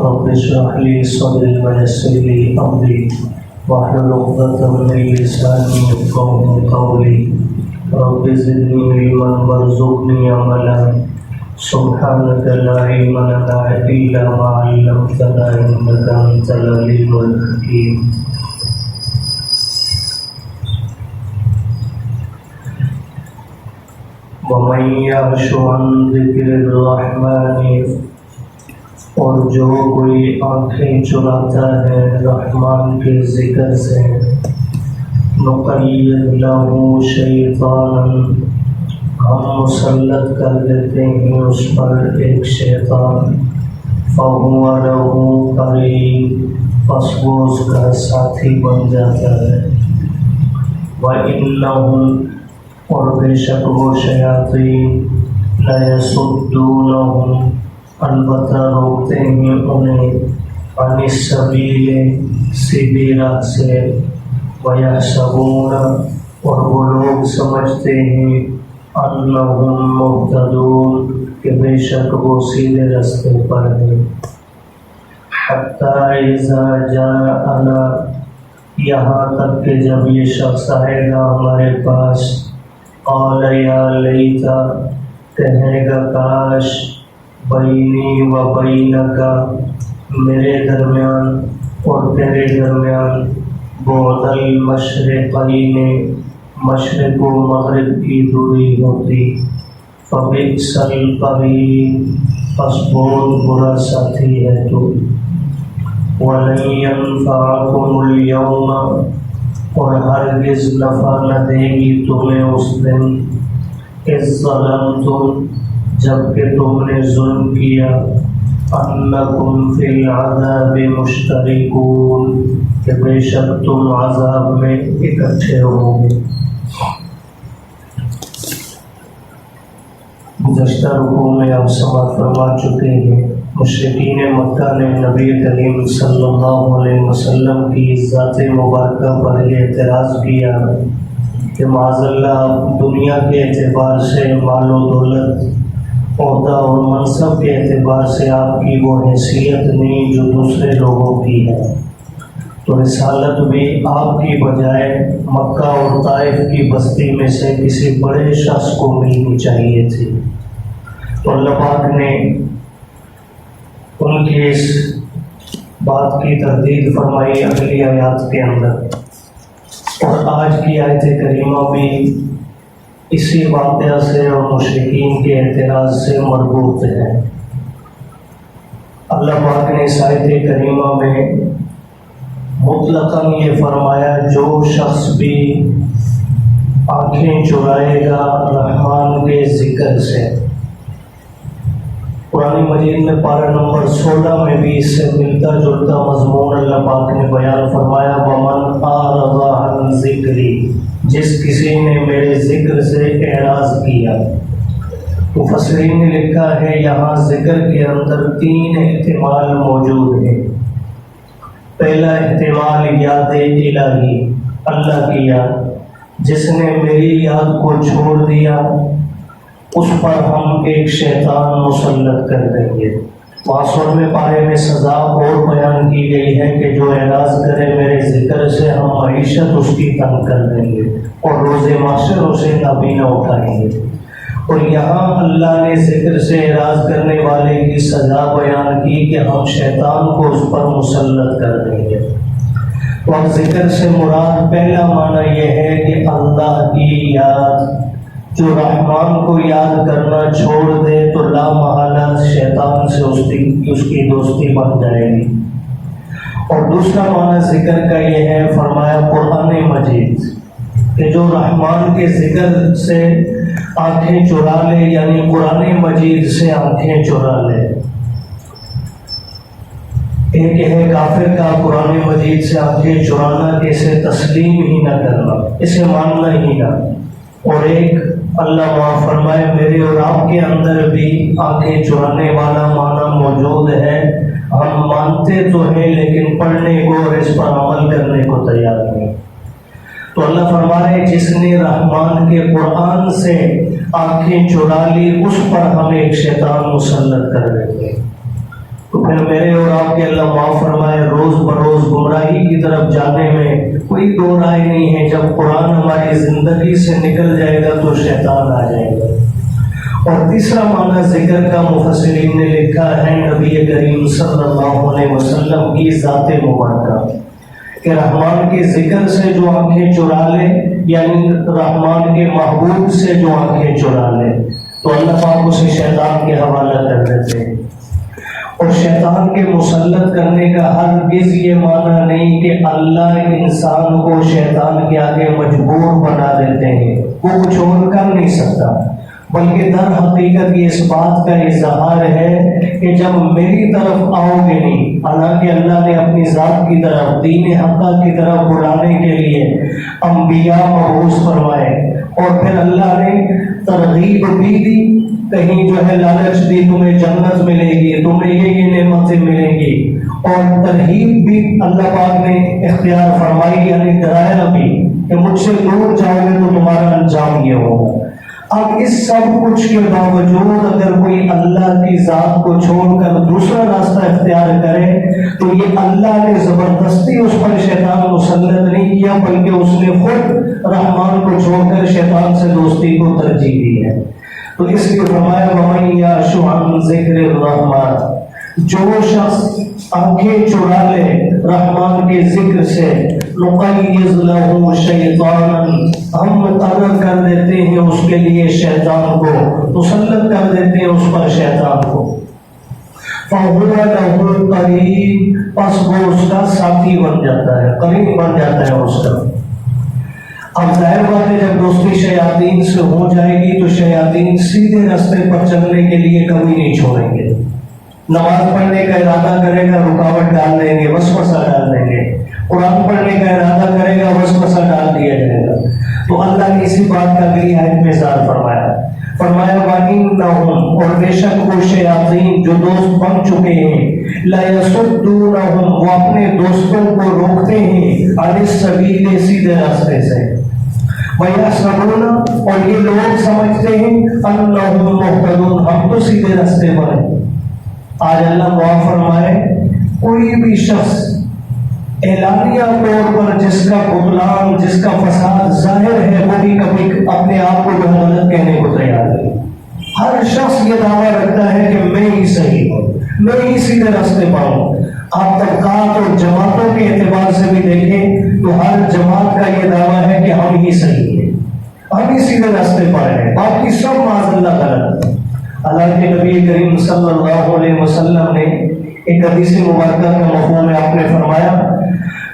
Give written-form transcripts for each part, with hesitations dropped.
رب اشرح لي صدري ويسر لي امري واحلل عقدة من لساني يفقهوا قولي رب زدني علما وارزقني عملا سبحانك لا علم لنا الا ما علمتنا انك انت العليم الحكيم. ومن يعش عن ذکر الرحمن، اور جو کوئی آنکھیں چراتا ہے رحمان کے ذکر سے، نقید لہ شیطانا، ہم مسلط کر دیتے ہیں اس پر ایک شیطان، فہو لہ قرین، پس وہ اس کا ساتھی بن جاتا ہے، وَإِنَّهُمْ، اور بے شک وہ شیاطین، لَيَصُدُّونَهُمْ، البتہ روکتے ہیں انہیں، عن السبیل، سیدھی راہ سے، وَيَحْسَبُونَ، اور وہ لوگ سمجھتے ہیں، أَنَّهُمْ مُهْتَدُونَ، کہ بے شک وہ سیدھے راستے پر ہیں، حَتَّى إِذَا جَاءَنَا، یہاں تک کہ جب یہ شخص آئے گا ہمارے پاس، قال یا لیتا، کہے گا کاش، بینی و بینک، میرے درمیان اور تیرے درمیان، بعد المشرقین، مشرق و مغرب کی دوری ہوتی، فبئس القرین، پس بہت برا ساتھی ہے تو، وَلَن يَنفَعَكُمُ الْيَوْمَ، اور ہرگز نفع نہ دے گی تمہیں اس دن، اِذ ظَلَمْتُمْ، جب کہ تم نے ظلم کیا، أَنَّكُمْ فِي الْعَذَابِ مُشْتَرِكُونَ، کہ بے شک تم عذاب میں اکٹھے ہوگے۔ گزشتہ رکوع میں آپ سماعت فرما چکے ہیں، مشرکین مکہ نے نبی کریم صلی اللہ علیہ وسلم کی ذات مبارکہ پر یہ اعتراض کیا کہ معاذ اللہ دنیا کے اعتبار سے، مال و دولت، عہدہ اور منصب کے اعتبار سے آپ کی وہ حیثیت نہیں جو دوسرے لوگوں کی ہے، تو رسالت بھی آپ کی بجائے مکہ اور طائف کی بستی میں سے کسی بڑے شخص کو ملنی چاہیے تھی۔ تو اللہ پاک نے ان کی اس بات کی تردید فرمائی اگلی آیات کے اندر، اور آج کی آیت کریمہ بھی اسی واقعہ سے اور مشرکین کے اعتراض سے مربوط ہے۔ اللہ پاک نے اس آیت کریمہ میں مطلقاً یہ فرمایا جو شخص بھی آنکھیں چرائے گا رحمان کے ذکر سے، قرآن مجید میں پارہ نمبر 16 میں بھی اس سے ملتا جلتا مضمون اللہ پاک نے بیان فرمایا، وَمَنْ أَعْرَضَ عَنْ ذِكْرِي، جس کسی نے میرے ذکر سے اعراض کیا۔ مفسرین نے لکھا ہے یہاں ذکر کے اندر 3 احتمال موجود ہیں۔ پہلا احتمال یاد الہی، اللہ کی یاد، جس نے میری یاد کو چھوڑ دیا اس پر ہم ایک شیطان مسلط کر دیں گے۔ وہاں 16ویں پارے میں سزا اور بیان کی گئی ہے کہ جو اعراض کرے میرے ذکر سے ہم معیشت اس کی تنگ کر دیں گے اور روز محشر اسے نابینا اٹھائیں گے۔ اور یہاں اللہ نے ذکر سے اعراض کرنے والے کی سزا بیان کی کہ ہم شیطان کو اس پر مسلط کر دیں گے۔ اور ذکر سے مراد پہلا معنی یہ ہے کہ اللہ کی یاد، جو رحمان کو یاد کرنا چھوڑ دے تو لا محالہ شیطان سے اس کی دوستی بن جائے گی۔ اور دوسرا معنی ذکر کا یہ ہے، فرمایا قرآن مجید، کہ جو رحمان کے ذکر سے آنکھیں چرا لے، یعنی قرآن مجید سے آنکھیں چرا لے۔ ایک ہے کافر کا قرآن مجید سے آنکھیں چرانا کہ اسے تسلیم ہی نہ کرنا، اسے ماننا ہی نہ، اور ایک اللہ معاف فرمائے میرے اور آپ کے اندر بھی آنکھیں چرانے والا معنی موجود ہے، ہم مانتے تو ہیں لیکن پڑھنے کو اور اس پر عمل کرنے کو تیار نہیں۔ تو اللہ فرما رہے جس نے رحمان کے قرآن سے آنکھیں چرا لی اس پر ہم ایک شیطان مسلط کر دیں گے۔ تو پھر میرے اور آپ کے اللہ معاف فرمائے روز بروز گمراہی کی طرف جانے میں کوئی دو رائے نہیں ہے. جب قرآن ہماری زندگی سے نکل جائے گا تو شیطان آ جائے گا. اور تیسرا معنی ذکر کا مفسرین نے لکھا ہے نبی کریم صلی اللہ علیہ وسلم کی ذات مبارکہ کہ رحمان کے ذکر سے جو آنکھیں چرا لے، یعنی رحمان کے محبوب سے جو آنکھیں چرا لے تو اللہ پاک اسے شیطان کے حوالہ کر دیتے ہیں. اور شیطان کے مسلط کرنے کا ہرگز یہ معنی نہیں کہ اللہ انسان کو شیطان کے آگے مجبور بنا دیتے ہیں، وہ کچھ اور کر نہیں سکتا، بلکہ در حقیقت یہ اس بات کا اظہار ہے کہ جب میری طرف آؤ گے نہیں، حالانکہ اللہ نے اپنی ذات کی طرف، دین حقہ کی طرف بلانے کے لیے انبیاء مبعوث فرمائے، اور پھر اللہ نے ترغیب بھی دی، کہیں جو ہے لالچ دی تمہیں جنت ملے گی، تمہیں یہ نعمتیں ملیں گی، اور ترغیب بھی اللہ پاک نے اختیار فرمائی، یعنی ڈرایا بھی کہ مجھ سے دور جاؤ گے تو تمہارا انجام یہ ہوگا. اب اس سب کچھ کے باوجود اگر کوئی اللہ کی ذات کو چھوڑ کر دوسرا راستہ اختیار کرے تو یہ اللہ نے زبردستی اس پر شیطان مسلط نہیں کیا، بلکہ اس نے خود رحمان کو چھوڑ کر شیطان سے دوستی کو ترجیح دی ہے. تو اس لیے فرمایا وَمَن يَعْشُ عَن ذِكْرِ الرَّحْمَنِ، جو شخص آنکھیں چرا لے رحمان کے ذکر سے، نُقَيِّضْ لَهُ شَيْطَانًا، ہم مقرر کر دیتے ہیں اس کے لیے شیطان کو، مسلط کر دیتے ہیں اس پر شیطان کو، فَهُوَ لَهُ قَرِينٌ، پس وہ اس کا ساتھی بن جاتا ہے، قرین بن جاتا ہے اس کا. اب ظاہر بات ہے جب دوستی شیاطین سے ہو جائے گی تو شیاطین سیدھے راستے پر چلنے کے لیے کبھی نہیں چھوڑیں گے. نماز پڑھنے کا ارادہ کرے گا رکاوٹ ڈال دیں گے، وسوسہ ڈال دیں گے، قرآن پڑھنے کا ارادہ کرے گا وسوسہ ڈال دیا جائے گا. تو اللہ نے اسی بات کا اگلی آیت میں اظہار فرمایا وَإِنَّهُمْ، اور بے شک وہ شیاطین جو دوست بن چکے ہیں، لَيَصُدُّونَهُمْ، وہ اپنے دوستوں کو روکتے ہیں، عَنِ السَّبِيلِ، سیدھے راستے سے، وَيَحْسَبُونَ، اور یہ لوگ سمجھتے ہیں، أَنَّهُمْ مُهْتَدُونَ، ہم تو سیدھے راستے پر ہیں. آج اللہ معاف فرمائے کوئی بھی شخص اعلانیہ طور پر جس کا بطلان، جس کا فساد ظاہر ہے، وہ بھی کبھی اپنے آپ کو غلط کہنے کو تیار ہے. ہر شخص یہ دعویٰ رکھتا ہے کہ میں ہی صحیح ہوں، میں ہی سیدھے راستے پر ہوں. آپ طبقات اور جماعتوں کے اعتبار سے بھی دیکھیں تو ہر جماعت کا یہ دعویٰ ہے کہ ہم ہی صحیح ہیں، ہم ہی سیدھے راستے پر ہیں، باقی سب معاذ اللہ غلط. اللہ کے نبی کریم صلی اللہ علیہ وسلم نے ایک حدیث مبارکہ کا مفہوم میں آپ نے فرمایا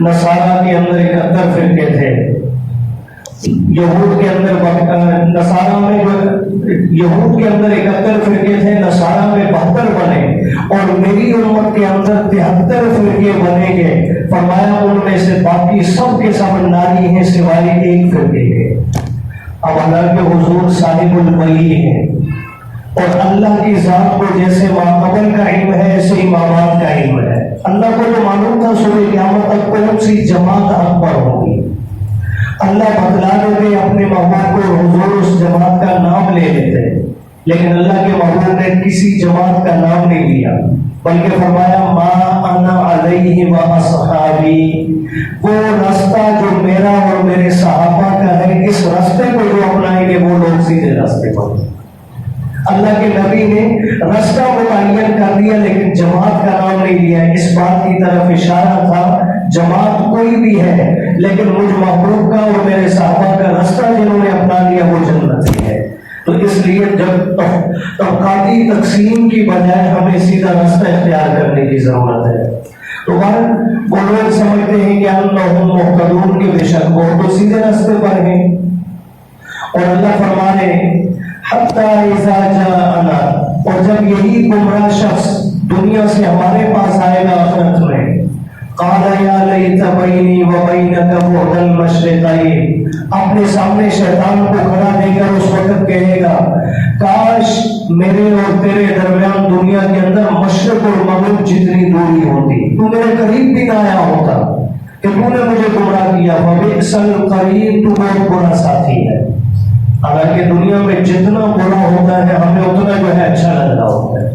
نصارہ کے اندر 71 فرقے تھے، یہود کے اندر نصارہ میں یہود کے اندر 71 فرقے تھے، نصارہ میں 72 بنے، اور میری امت کے اندر 73 فرقے بنے گے. فرمایا ان میں سے باقی سب کے سب ناری ہیں سوائے ایک فرقے کے. اب اللہ کے حضور صاحب الولی ہیں، اور اللہ کی ذات کو جیسے ماقبل کا علم ہے ایسے امامات کا علم ہے. اللہ کو جو معلوم تھا صبح قیامت تک کون سی جماعت حق پر ہوگی. اللہ بتلا دیتے اپنے محبوب کو، حضور اس جماعت کا نام لے لیتے، لیکن اللہ کے محبوب نے کسی جماعت کا نام نہیں لیا، بلکہ فرمایا ما انا علیہ واصحابی، وہ راستہ جو میرا اور میرے صحابہ کا ہے، اس راستے کو جو اپنائیں گے وہ لوگ سیدھے راستے پر. اللہ کے نبی نے راستہ متعین کر دیا لیکن جماعت کا نام نہیں لیا. اس بات کی طرف اشارہ تھا جماعت کوئی بھی ہے لیکن مجھ محبوب کا اور میرے صحابہ کا راستہ جنہوں نے اپنا لیا وہ جنتی ہے. تو اس لیے جب طبقاتی تقسیم کی بجائے ہمیں سیدھا راستہ اختیار کرنے کی ضرورت ہے. تو وہ لوگ سمجھتے ہیں کہ انہم مہتدون، کے بے شک وہ تو سیدھے راستے پر ہیں. اور اللہ فرما رہے ہیں حتی اذا جاءنا، اور جب یہی گمراہ شخص دنیا سے ہمارے پاس آئے گا آخرت میں، قال یا لیت بینی و بینک بعد المشرقین، اپنے سامنے شیطان کو کھڑا دے کر اس وقت کہے گا کاش میرے اور تیرے درمیان دنیا کے اندر مشرق اور مغرب جتنی دوری ہوتی، تو میرے قریب بھی نہ آیا ہوتا کہ تو نے مجھے گمراہ کیا. فبئس القرین، تو بہت برا ساتھی ہے. حالانکہ دنیا میں جتنا برا ہوتا ہے ہمیں اتنا جو ہے اچھا لگ رہا ہوتا ہے.